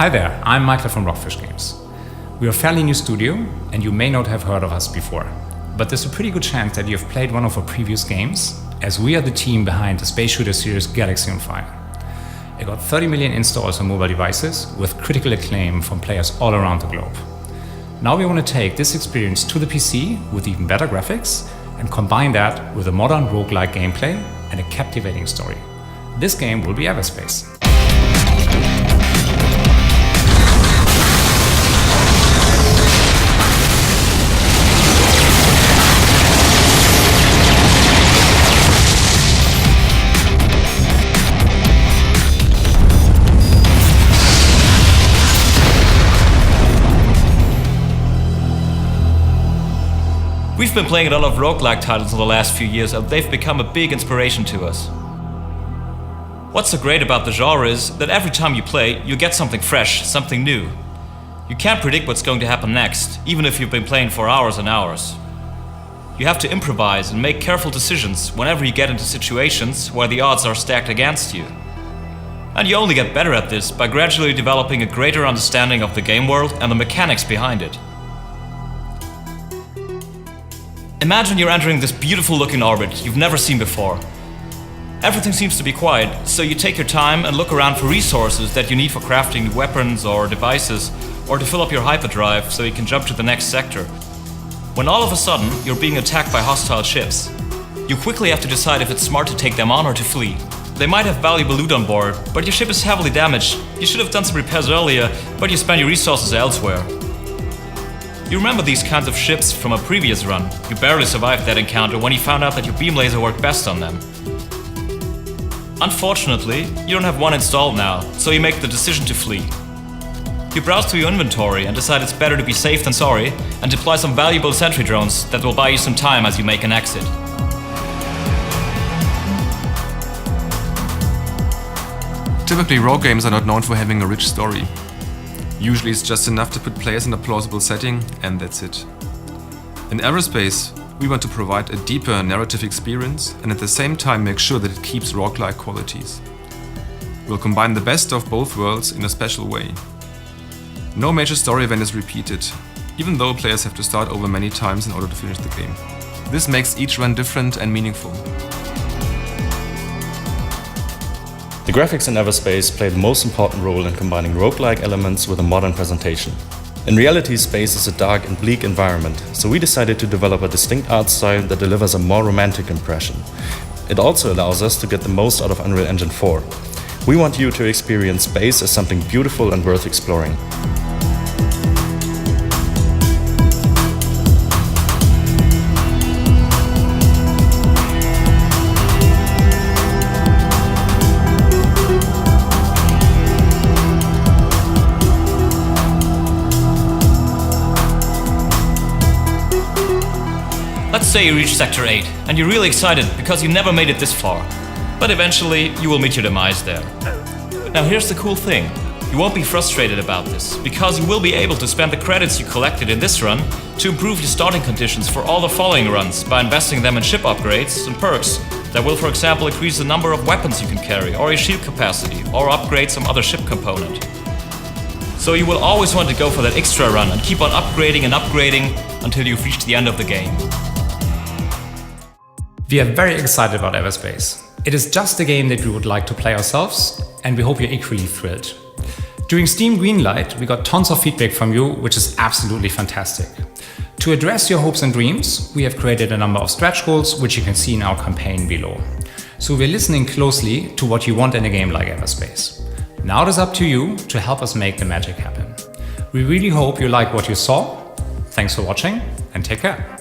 Hi there, I'm Michael from Rockfish Games. We are a fairly new studio and you may not have heard of us before, but there's a pretty good chance that you've played one of our previous games, as we are the team behind the space shooter series Galaxy on Fire. It got 30 million installs on mobile devices with critical acclaim from players all around the globe. Now we want to take this experience to the PC with even better graphics and combine that with a modern roguelike gameplay and a captivating story. This game will be Everspace. We've been playing a lot of roguelike titles in the last few years and they've become a big inspiration to us. What's so great about the genre is that every time you play, you get something fresh, something new. You can't predict what's going to happen next, even if you've been playing for hours and hours. You have to improvise and make careful decisions whenever you get into situations where the odds are stacked against you. And you only get better at this by gradually developing a greater understanding of the game world and the mechanics behind it. Imagine you're entering this beautiful looking orbit you've never seen before. Everything seems to be quiet, so you take your time and look around for resources that you need for crafting new weapons or devices, or to fill up your hyperdrive so you can jump to the next sector. When all of a sudden you're being attacked by hostile ships, you quickly have to decide if it's smart to take them on or to flee. They might have valuable loot on board, but your ship is heavily damaged. You should have done some repairs earlier, but you spend your resources elsewhere. You remember these kinds of ships from a previous run. You barely survived that encounter when you found out that your beam laser worked best on them. Unfortunately, you don't have one installed now, so you make the decision to flee. You browse through your inventory and decide it's better to be safe than sorry and deploy some valuable sentry drones that will buy you some time as you make an exit. Typically, rogue games are not known for having a rich story. Usually it's just enough to put players in a plausible setting, and that's it. In Everspace, we want to provide a deeper narrative experience and at the same time make sure that it keeps roguelike qualities. We'll combine the best of both worlds in a special way. No major story event is repeated, even though players have to start over many times in order to finish the game. This makes each run different and meaningful. The graphics in Everspace play the most important role in combining roguelike elements with a modern presentation. In reality, space is a dark and bleak environment, so we decided to develop a distinct art style that delivers a more romantic impression. It also allows us to get the most out of Unreal Engine 4. We want you to experience space as something beautiful and worth exploring. Let's say you reach Sector 8, and you're really excited because you never made it this far. But eventually, you will meet your demise there. Now here's the cool thing. You won't be frustrated about this, because you will be able to spend the credits you collected in this run to improve your starting conditions for all the following runs by investing them in ship upgrades and perks that will, for example, increase the number of weapons you can carry, or your shield capacity, or upgrade some other ship component. So you will always want to go for that extra run and keep on upgrading and upgrading until you've reached the end of the game. We are very excited about Everspace. It is just a game that we would like to play ourselves, and we hope you're equally thrilled. During Steam Greenlight, we got tons of feedback from you, which is absolutely fantastic. To address your hopes and dreams, we have created a number of stretch goals, which you can see in our campaign below. So we're listening closely to what you want in a game like Everspace. Now it is up to you to help us make the magic happen. We really hope you like what you saw. Thanks for watching, and take care.